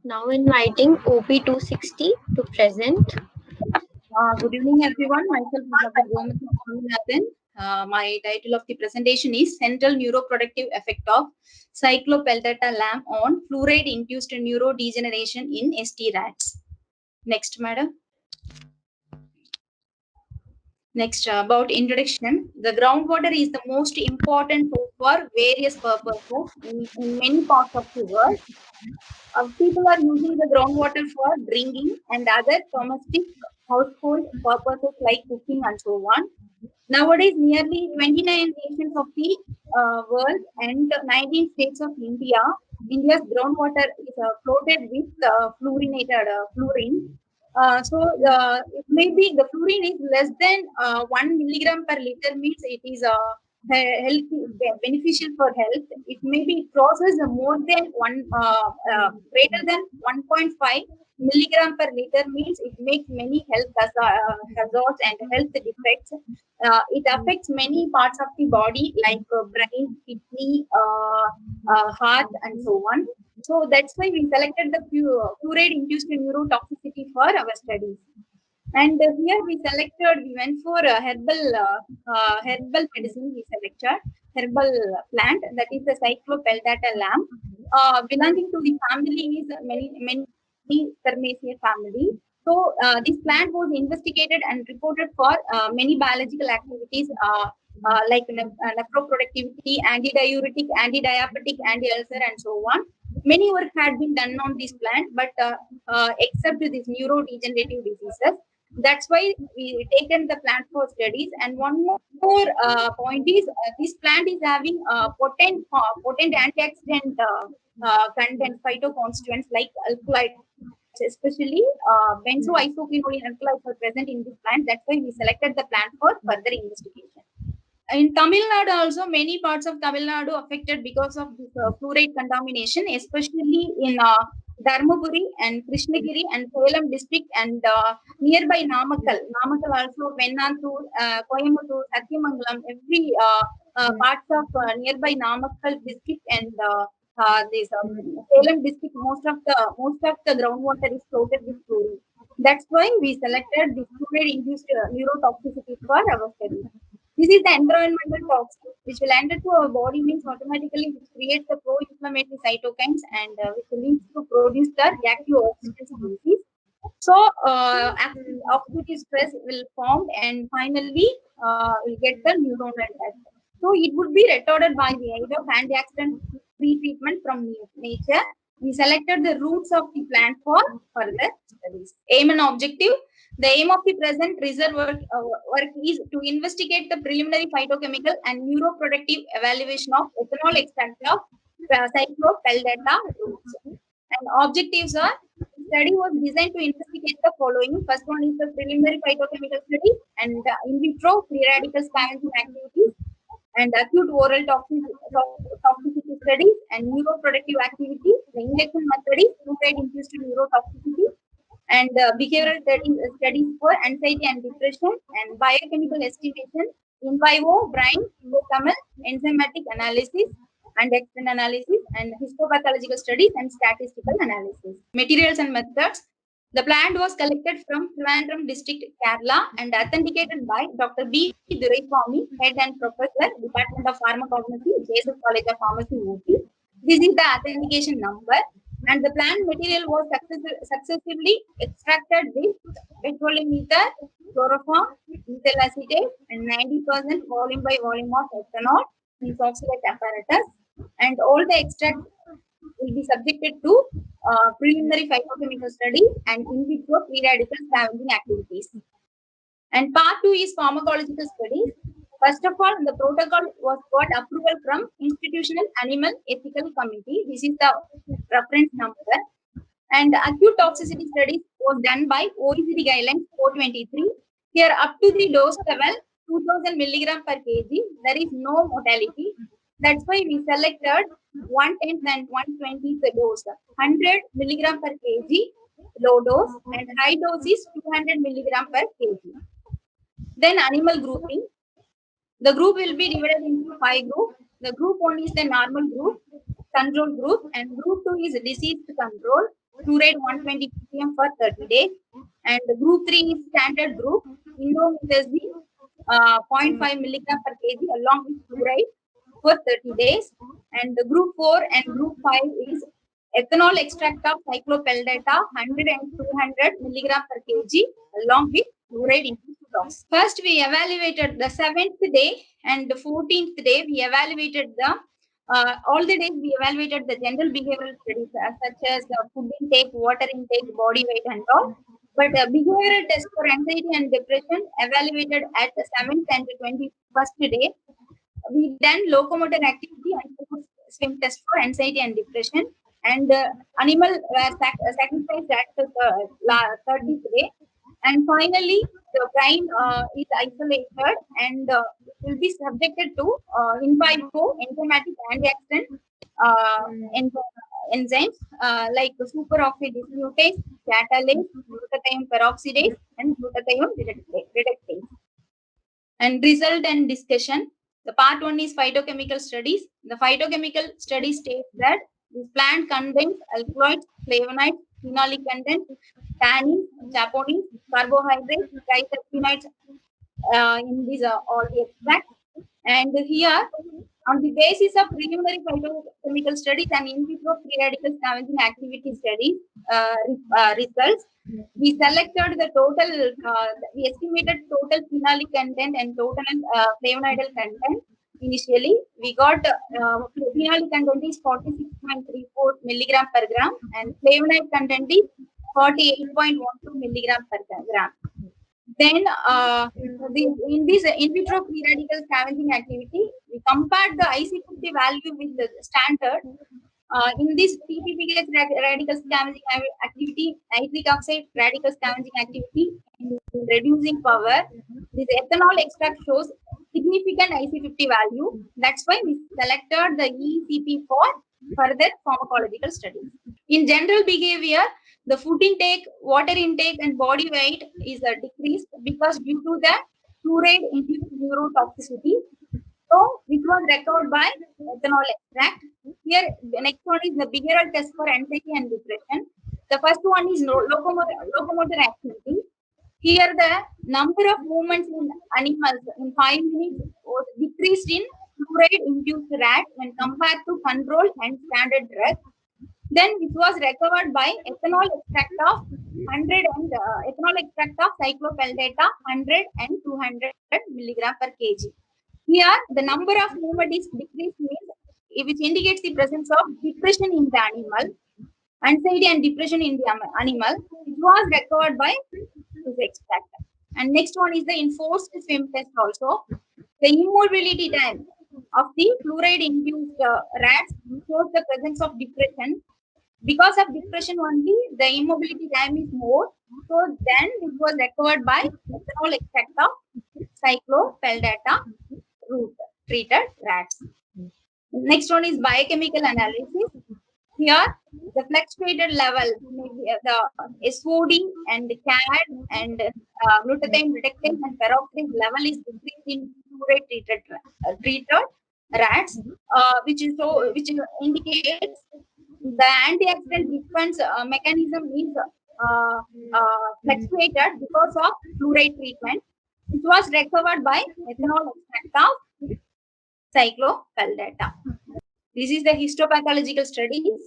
Now inviting OP260 to present. Good evening, everyone. Myself is Dr. Gomati Swaminathan. My title of the presentation is Central Neuroprotective Effect of Cyclopeltata-LAM on Fluoride-Induced Neurodegeneration in ST rats. Next, madam. Next, about introduction. The groundwater is the most important source for various purposes in many parts of the world. People are using the groundwater for drinking and other domestic household purposes like cooking and so on. Nowadays, nearly 29 nations of the world and 19 states of India, India's groundwater is floated with fluorinated fluorine. It may be the fluorine is less than 1 milligram per liter means it is healthy, beneficial for health. It may be crosses more than greater than 1.5 milligram per liter means it makes many health hazards and health defects. It affects many parts of the body like brain, kidney, heart, and so on. So that's why we selected the fluoride-induced neurotoxicity for our studies. And here we went for herbal medicine. We selected herbal plant that is the Cyclopeltata lamb, belonging to the family is many Thermaceae family. So this plant was investigated and reported for many biological activities like nephroproductivity, antidiuretic, antidiabetic, anti-ulcer, and so on. Many work had been done on this plant, but except these neurodegenerative diseases. That's why we taken the plant for studies. And one more point is this plant is having potent antioxidant content phytoconstituents like alkaloids, especially benzoisoquinoline alkaloids are present in this plant. That's why we selected the plant for further investigation. In Tamil Nadu also, many parts of Tamil Nadu affected because of this fluoride contamination, especially in Dharmaburi and Krishnagiri and Salem district and nearby Namakkal. Namakkal also, Vennanthur, Coimbatore, Satyamangalam, every parts of nearby Namakkal district and this Salem district, most of the groundwater is floated with fluorine. That's why we selected the fluoride-induced neurotoxicity for our study. This is the environmental toxin which will enter to our body means automatically which creates the pro-inflammatory cytokines and which leads to produce the reactive oxygen species. So oxidative stress will form and finally will get the neuronal death. So it would be retarded by the aid of antioxidant pre-treatment from nature. We selected the roots of the plant for further studies. Aim and objective. The aim of the present research work is to investigate the preliminary phytochemical and neuroprotective evaluation of ethanol extract of Cyclopeltata roots. And objectives are study was designed to investigate the following. First one is the preliminary phytochemical study and in vitro free radical scavenging activities and acute oral toxicity studies and neuroprotective activities. The injection method is fluoride-induced neurotoxicity and behavioral studies for anxiety and depression and biochemical estimation, in vivo, brain, chemical, enzymatic analysis and extent analysis and histopathological studies and statistical analysis. Materials and methods. The plant was collected from Trivandrum district, Kerala and authenticated by Dr. B. Duraiswamy, Head and Professor, Department of Pharmacognosy, JSS College of Pharmacy, UP. This is the authentication number. And the plant material was successively extracted with petroleum ether, chloroform, ethyl acetate, and 90% volume by volume of ethanol in oxidate apparatus. And all the extracts will be subjected to preliminary phytochemical study and in vitro free radical scavenging activities. And part 2 is pharmacological studies. First of all, the protocol was got approval from Institutional Animal Ethical Committee. This is the reference number. And acute toxicity studies was done by OECD guidelines 423. Here, up to the dose level 2000 milligram per kg, there is no mortality. That's why we selected 110th and 120th dose, 100 milligram per kg low dose, and high dose is 200 milligram per kg. Then animal grouping. The group will be divided into 5 groups. The group 1 is the normal group, control group, and group 2 is disease control. fluoride 120 ppm for 30 days. And the group 3 is standard group, indomethacin 0.5 milligram per kg along with fluoride for 30 days. And the group 4 and group 5 is ethanol extract of cyclopeldata 100 and 200 milligram per kg along with fluoride infused drops. First, we evaluated the 7th day and the 14th day. We evaluated the all the days we evaluated the general behavioral studies such as food intake, water intake, body weight, and all. But behavioral test for anxiety and depression evaluated at the 7th and 21st day. We done locomotor activity and swim test for anxiety and depression. And animal were sacrificed at the 30th day. And finally, the brain is isolated and will be subjected to in vivo enzymatic antioxidant enzymes like superoxide dismutase, catalase, glutathione peroxidase, and glutathione reductase. And result and discussion. The part 1 is phytochemical studies. The phytochemical study states that this plant contains alkaloids, flavonoids, phenolic content, tannins, saponins, carbohydrates, glycosinoids in these all the extracts. And here, on the basis of preliminary phytochemical studies and in vitro free radical scavenging activity studies results, we selected the total, we estimated total phenolic content and total flavonoidal content. Initially, we got phenolic content is 46.34 milligram per gram and flavonoid content is 48.12 milligram per gram. Then, in this in vitro free radical scavenging activity, we compared the IC50 value with the standard. In this PPPH radical scavenging activity, nitric oxide radical scavenging activity, in reducing power, this ethanol extract shows significant IC50 value. That's why we selected the ECP for further pharmacological studies. In general behavior, the food intake, water intake, and body weight is decreased because due to the fluoride-induced neurotoxicity. So, which was recovered by ethanol extract. Here, the next one is the behavioral test for anxiety and depression. The first one is locomotor activity. Here, the number of movements in animals in 5 minutes was decreased in fluoride-induced rat when compared to control and standard drug. Then it was recovered by ethanol extract of 100 and ethanol extract of cyclopeldata 100 and 200 milligram per kg. Here, the number of movement is decreased, means which indicates the presence of depression in the animal, anxiety and depression in the animal. It was recovered by this extract. And next one is the enforced swim test also. The immobility time of the fluoride-induced rats shows the presence of depression. Because of depression only, the immobility time is more. So then it was recovered by ethanol extract of cyclopeldata root treated rats. Next one is biochemical analysis. Here, the fluctuated level, the SOD and the CAD and glutathione reductase and peroxidase level is decreased in fluoride treated rats, which indicates the antioxidant defense mechanism is fluctuated because of fluoride treatment. It was recovered by ethanol extract of cyclopeldata. This is the histopathological studies.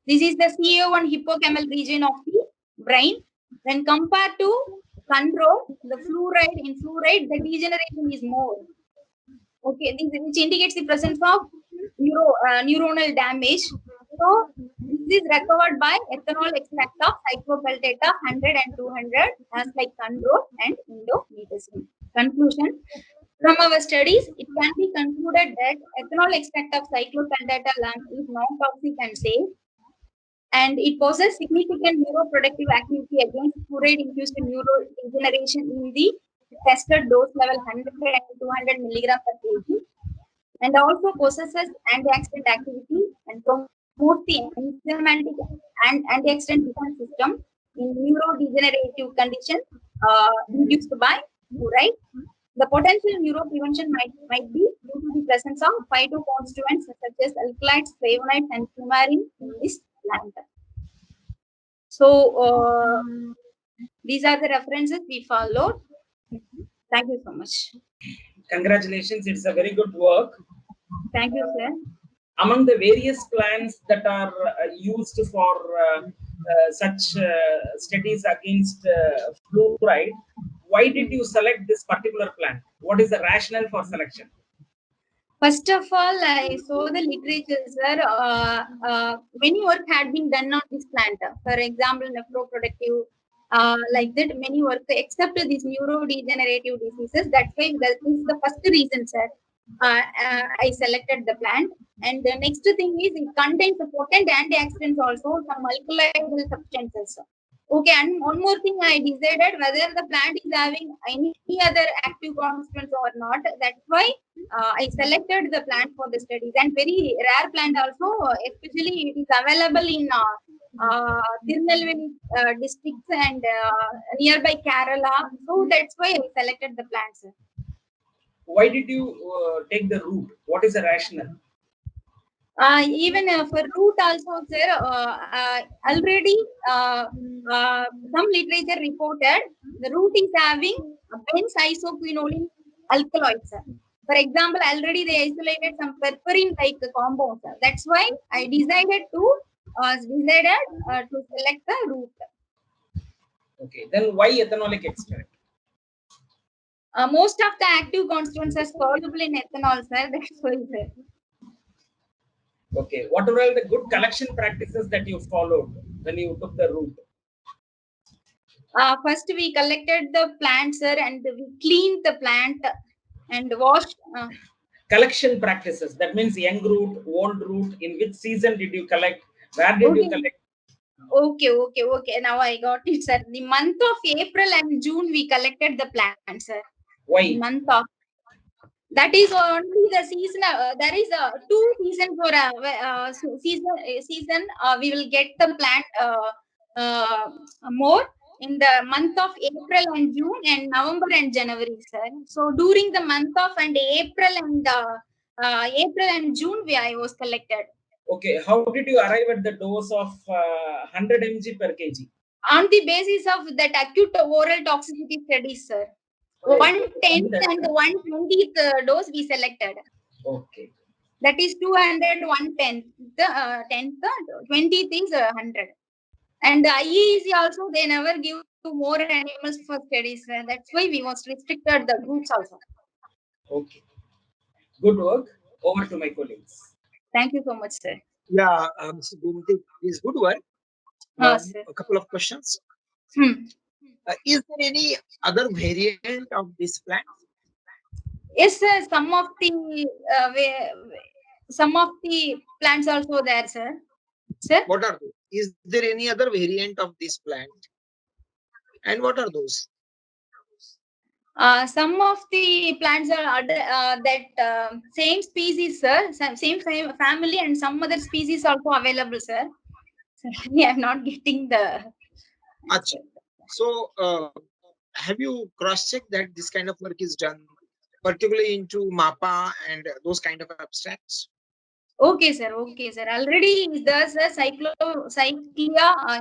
This is the CA1 hippocampal region of the brain. When compared to control, the fluoride, in fluoride, the degeneration is more. Okay, which indicates the presence of neuronal damage. So, this is recovered by ethanol extract of cyclopeldata 100 and 200 as like control and indomethacin. Conclusion. From our studies, it can be concluded that ethanol extract of cyclopeldata is non-toxic and safe, and it possesses significant neuroproductive activity against fluoride-induced neurodegeneration in the tested dose level 100 and 200 milligram per kg, and also possesses antioxidant activity and promotes the enzymatic and antioxidant defense system in neurodegenerative conditions induced by fluoride. The potential neuroprevention might be due to the presence of phytoconstituents such as alkaloids, flavonoids, and coumarin in this plant. So these are the references we followed. Thank you so much. Congratulations, it's a very good work. Thank you, sir. Among the various plans that are used for such studies against fluoride, why did you select this particular plan? What is the rationale for selection? First of all, I saw the literature, sir. Many work had been done on this plant. For example, nephroprotective, like that, many work except these neurodegenerative diseases. That's why that is the first reason, sir. I selected the plant. And the next thing is it contains the potent antioxidants also, some alkaloidal substances. Okay, and one more thing, I decided whether the plant is having any other active constituents or not. That's why I selected the plant for the studies, and very rare plant also, especially it is available in Tirunelveli districts and nearby Kerala. So that's why I selected the plants. Why did you take the route? What is the rationale? Even for root also, sir, already some literature reported the root is having benzoisoquinoline alkaloids. For example, already they isolated some perforin-like compounds. That's why I decided to select the root. Okay, then why ethanolic extract? Most of the active constituents are soluble in ethanol, sir. That's why, sir. Okay, what were all the good collection practices that you followed when you took the route? First, we collected the plant, sir, and we cleaned the plant and washed. Collection practices, that means young root, old root. In which season did you collect? Where did you collect? Okay. Now I got it, sir. The month of April and June, we collected the plant, sir. Why? The month of that is only the season. There is two seasons for season. We will get the plant more in the month of April and June and November and January, sir. So during the month of April and June, I was collected. Okay, how did you arrive at the dose of 100 mg per kg? On the basis of that acute oral toxicity studies, sir. 1/10th and 1/20th dose we selected. Okay. That is 200, 1/10th. The 10th, 20th is 100. And the IEC also, they never give to more animals for studies. That's why we must restricted the groups also. Okay. Good work. Over to my colleagues. Thank you so much, sir. Yeah, Mr. Bhumti, is good work. A couple of questions. Is there any other variant of this plant? Yes, sir. Some of the plants also there, sir. Sir? What are those? Is there any other variant of this plant? And what are those? Some of the plants are that same species, sir. Same family, and some other species also available, sir. Sorry, I'm not getting the. Achha. So, have you cross-checked that this kind of work is done, particularly into MAPA and those kind of abstracts? Okay, sir. Already there's a cyclia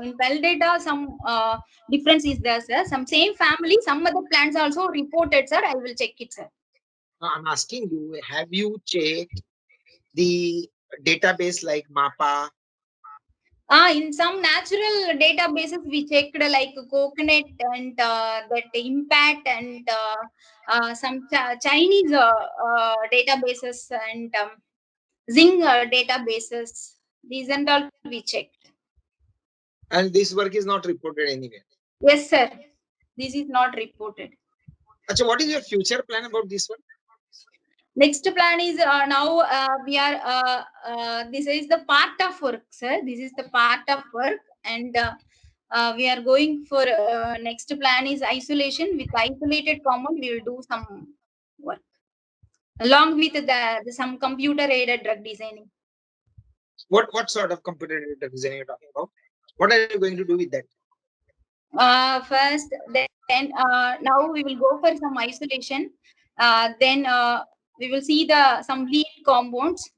in well data. Some difference is there, sir. Some same family, some other plants also reported, sir. I will check it, sir. I'm asking you, have you checked the database like MAPA? In some natural databases, we checked like coconut and that impact and some Chinese databases and Zing databases. These and all we checked. And this work is not reported anywhere? Yes, sir. This is not reported. Achha, what is your future plan about this one? Next plan is now we are this is the part of work, sir. This is the part of work, and we are going for next plan is isolation. With isolated compound, we will do some work along with some computer aided drug designing. What sort of computer aided design are you talking about? What are you going to do with that? First, then now we will go for some isolation. Then we will see some lead compounds.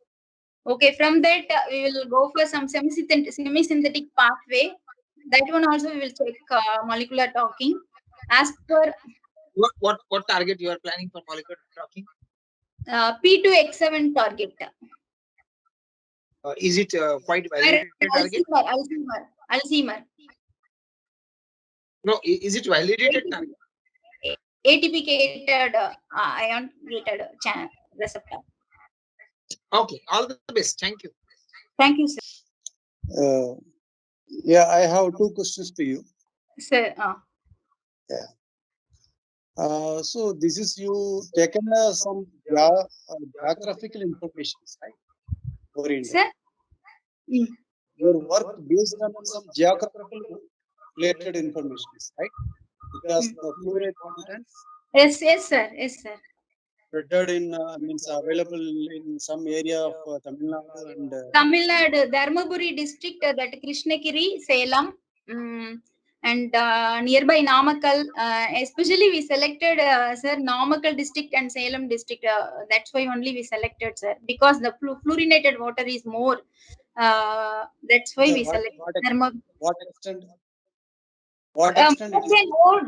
Okay, from that we will go for some semi-synthetic pathway. That one also we will check molecular talking. As per What target you are planning for molecular tracking? P2X7 target. Is it quite validated target? Alzheimer. No, is it validated target? ATP-gated ion gated channel receptor. Okay, all the best. Thank you. Thank you, sir. Yeah, I have two questions to you. Sir, So this is you taken some geographical information, right? For India. sir. Your work based on some geographical related information, right? Because the fluoride contents Yes, sir. Yes, sir. spread in means available in some area of Tamil Nadu and Tamil Nadu, Dharmaburi district, that Krishnagiri, Salem, and nearby Namakkal. Especially we selected, sir, Namakkal district and Salem district. That's why only we selected, sir, because the fluorinated water is more. That's why we selected what extent? What extent it is?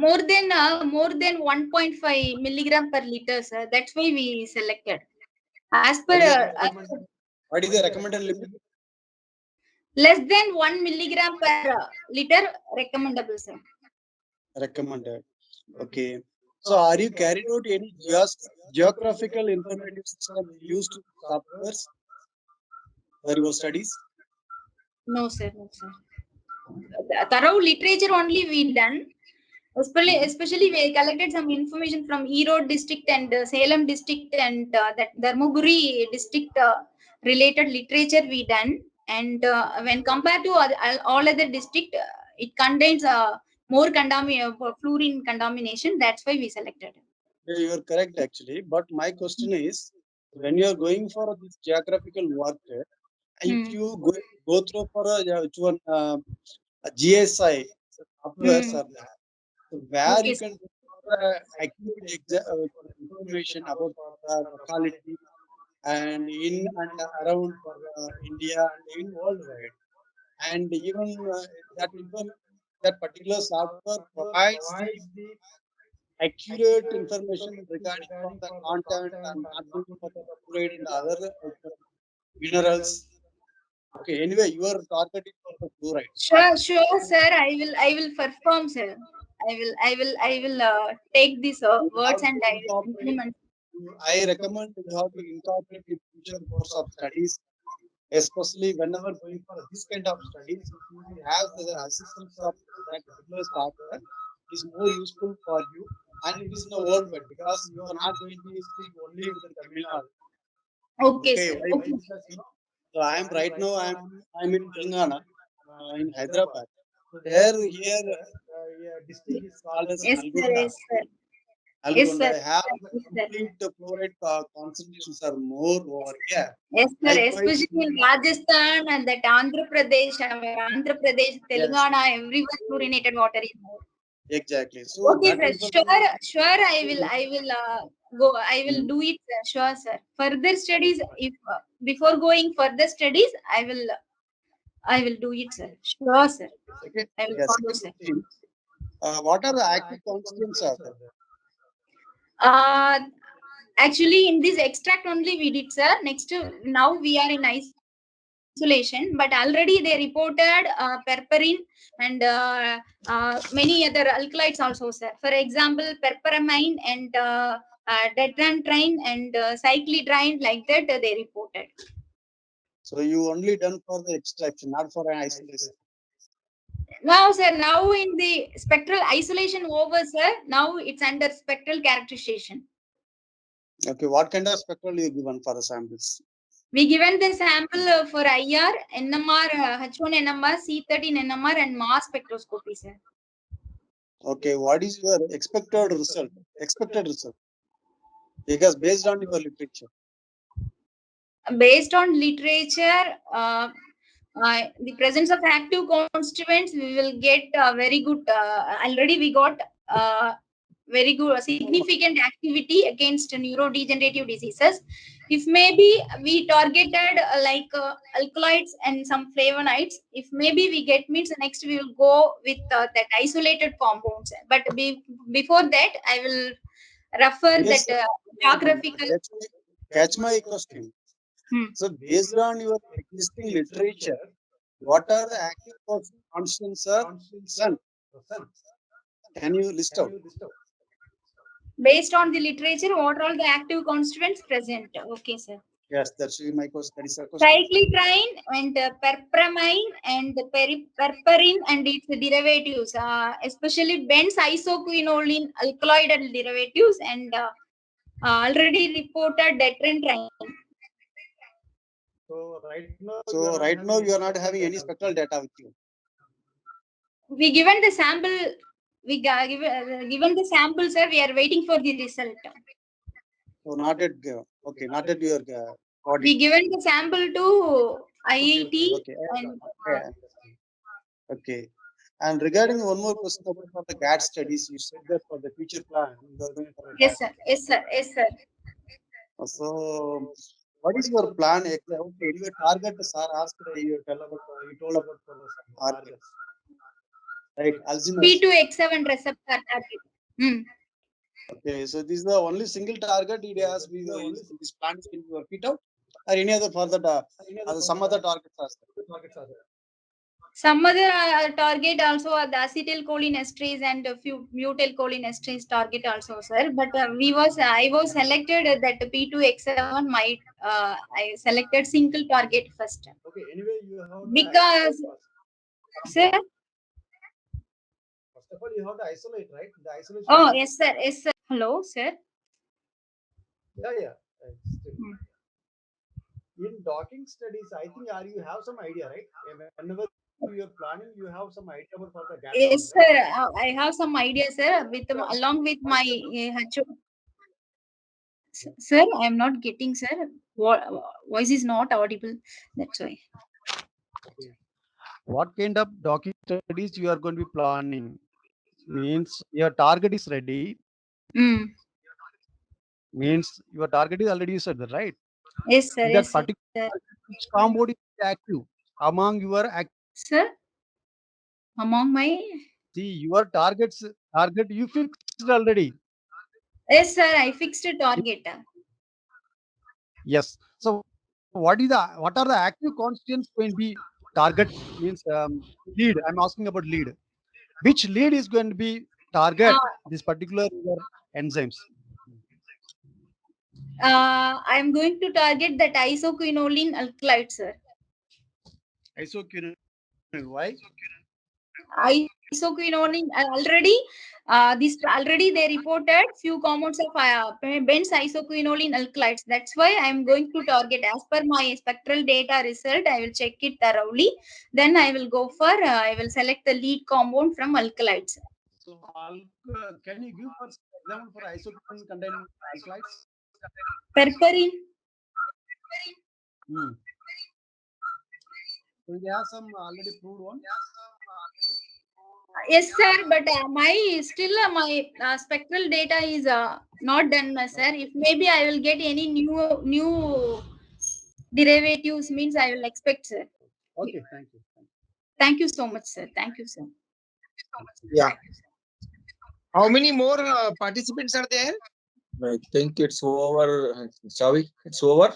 More than 1.5 milligram per liter, sir. That's why we selected. As per What is the recommended limit? less than 1 milligram per liter recommendable, sir. Recommended. Okay. So are you carried out any geographical informative system used softwares for your studies? No, sir. No, sir. Thorough literature only we done. Especially we collected some information from Erode district and Salem district and that Dharmaburi district related literature we done. And when compared to all other district, it contains more fluorine contamination. That's why we selected. You are correct actually. But my question is, when you are going for this geographical work, if you go through for a GSI softwares are there, so where you can accurate information about the locality and in and around for India and in worldwide, and even that particular software provides the accurate information regarding from the content and not only for the fluoride and other minerals. Okay. Anyway, you are targeting for the fluoride. Sure, sir. I will perform, sir. I will take these words and I will implement. I recommend you have to incorporate in future course of studies, especially whenever going for this kind of studies. If you have the assistance of that particular software, is more useful for you, and it is in the worldwide because you are not going to speak only with the Tamil Nadu. Okay, sir. Okay. So I am right now. I'm in Telangana, in Hyderabad. Here district is called as Nalgonda. Yes, sir. Nalgonda have complete fluoride concentrations are more over here. Yes, sir. Especially in Rajasthan and that Andhra Pradesh, Telangana, everywhere fluorinated water is more. Exactly. So okay, sir. Sure. I will do it, sir. Sure, sir. Further studies, if before going further studies, I will do it, sir. Sure, sir. Okay. I will follow, sir. What are the active constituents are there? Actually, in this extract only we did, sir. Next, now we are in isolation, but already they reported perperin and many other alkalides also, sir. For example, perperamine and tetraentrine and cyclidrine, like that they reported. So you only done for the extraction, not for an isolation. Now, sir, now in the spectral isolation over, sir, now it's under spectral characterization. Okay, what kind of spectral you given for the samples? We given the sample for IR, NMR, H1 NMR, C13 NMR, and mass spectroscopy, sir. Okay, what is your expected result? Because based on your literature. Based on literature, the presence of active constituents, we will get very good. Already we got very good significant activity against neurodegenerative diseases. If maybe we targeted alkaloids and some flavonoids, if maybe we get means next we will go with that isolated compounds. But before that, I will refer Yes, that sir. geographical. Catch my question. So based on your existing literature, what are the active constants, sir? Son, can you list out? Based on the literature, what are all the active constituents present? Okay, sir. Yes, that should be my question. That is a question. Cyclitrine and perpramine and perperin and its derivatives, especially Benz isoquinoline alkaloid and derivatives, and already reported detrentine. So right now you are not having any spectral data with you. We given the sample. Given the sample, sir. We are waiting for the result. So not at okay, not at your body. We given the sample to IIT. Okay. Okay. And regarding one more question about the GAT studies, you said that for the future plan, you are going for a Yes, GAT. sir. Yes, sir. Yes, sir. So, what is your plan? Okay, your target, sir, asked you told about some targets. Right, Alzheimer's. P2X7 receptor target. Okay, so this is the only single target it has. This plan is going to work it out, or any other further, some other targets are there? Some other target also are the acetylcholinesterase and a few butylcholinesterase target also, sir. But I was selected that P2X7 might I selected single target first. Okay, anyway, you have because sir. First of all, you have to isolate, right? The isolation. Oh yes, sir. Yes, sir. Hello, sir. Yeah. In docking studies, I think you have some idea, right? Whenever you are planning, you have some idea about for the GAT. Yes, sir. I have some idea, sir. Along with my HO. Sir, I am not getting, sir. Voice is not audible. That's why. What kind of docking studies you are going to be planning? Means your target is ready. Means your target is already said, right? Yes, sir. That Yes, particular compound is active among your sir. Among my your target you fixed already. Yes, sir. I fixed a target. Yes. So what are the active constituents going to be target means lead? I'm asking about lead. Which lead is going to be target this particular enzymes? I'm going to target that isoquinoline alkaloid, sir. Isoquinoline. Why? Isoquinoline already they reported few compounds of Benz isoquinoline alkaloids. That's why I'm going to target as per my spectral data result. I will check it thoroughly. Then I will go for I will select the lead compound from alkaloids. So can you give us example for isoquinoline containing alkaloids? Perperin. So you have some already proved one. Yes, sir. But my spectral data is not done, sir. If maybe I will get any new derivatives, means I will expect, sir. Okay, thank you. Thank you so much, sir. Thank you, sir. Yeah. How many more participants are there? I think it's over. Chavi, it's over.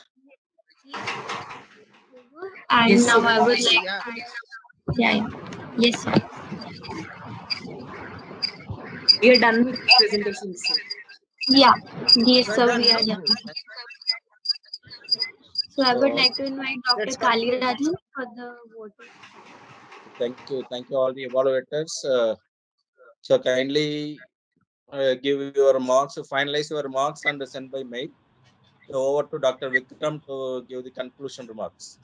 And Yes, now sir. I would like Yeah. yeah. Yes, sir. We are done with presentations. Yeah. Yes, Well sir, done. we are done. So I would like to invite Dr. Let's Kalirajan for the voting. Thank you all the evaluators. So kindly give your marks, finalize your marks and send by mail. So over to Dr. Vikram to give the conclusion remarks.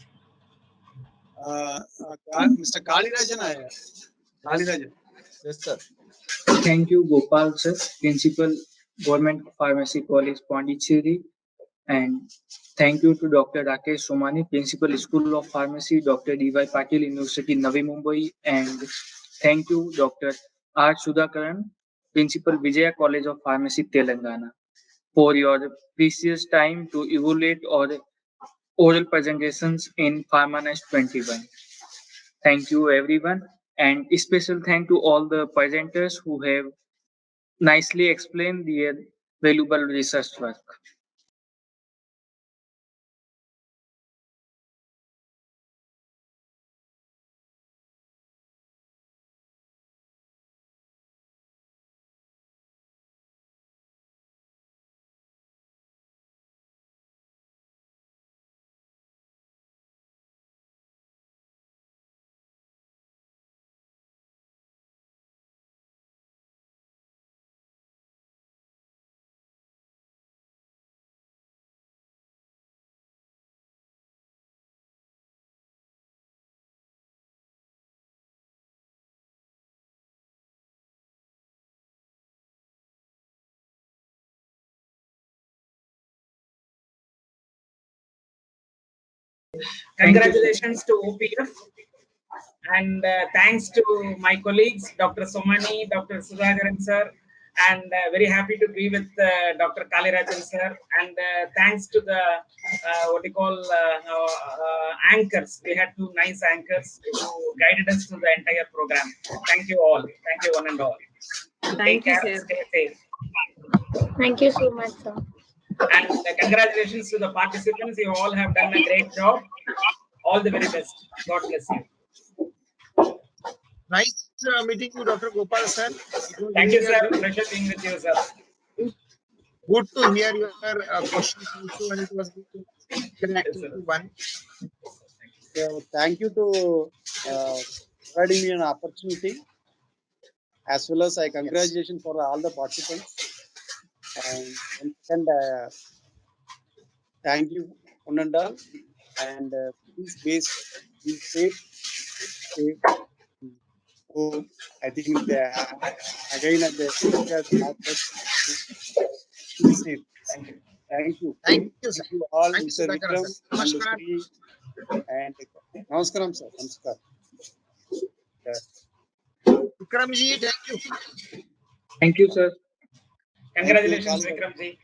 Mr. Kalirajan. Yes, sir. Thank you, Gopal sir, Principal, Government Pharmacy College, Pondicherry, and thank you to Dr. Rakesh Somani, Principal, School of Pharmacy, Dr. D.Y. Patil, University, Navi Mumbai, and thank you, Dr. R. Sudhakaran, Principal, Vijaya College of Pharmacy, Telangana. for your precious time to evaluate our oral presentations in PharmaNest 21. Thank you, everyone, and a special thank to all the presenters who have nicely explained their valuable research work. Congratulations to OPF, and thanks to my colleagues, Dr. Somani, Dr. Sudhakaran sir, and very happy to be with Dr. Kalirajan sir, and thanks to the what you call anchors. We had two nice anchors who guided us through the entire program. Thank you all. Thank you one and all. Thank you, Take care. sir. Stay safe. Thank you so much, sir. And congratulations to the participants. You all have done a great job. All the very best. God bless you. Nice meeting you, Dr. Gopal sir. It was Thank you, really sir. a Pleasure being with you, sir. good to hear your questions also, and it was good to Yes, interacting sir. to one. So thank you to providing me an opportunity, as well as I congratulations for all the participants. And thank you, Unanda, and please be safe. So I think again at the be safe. Thank you. Thank you. Thank you, sir. Thank you all, Thank you, Mr. Sudhakaran Vikram sir. and Namaskar. Sri and Namaskaram, sir. Namaskar. Vikramji, thank you. Thank you, sir. Thank you. Congratulations, Vikram ji.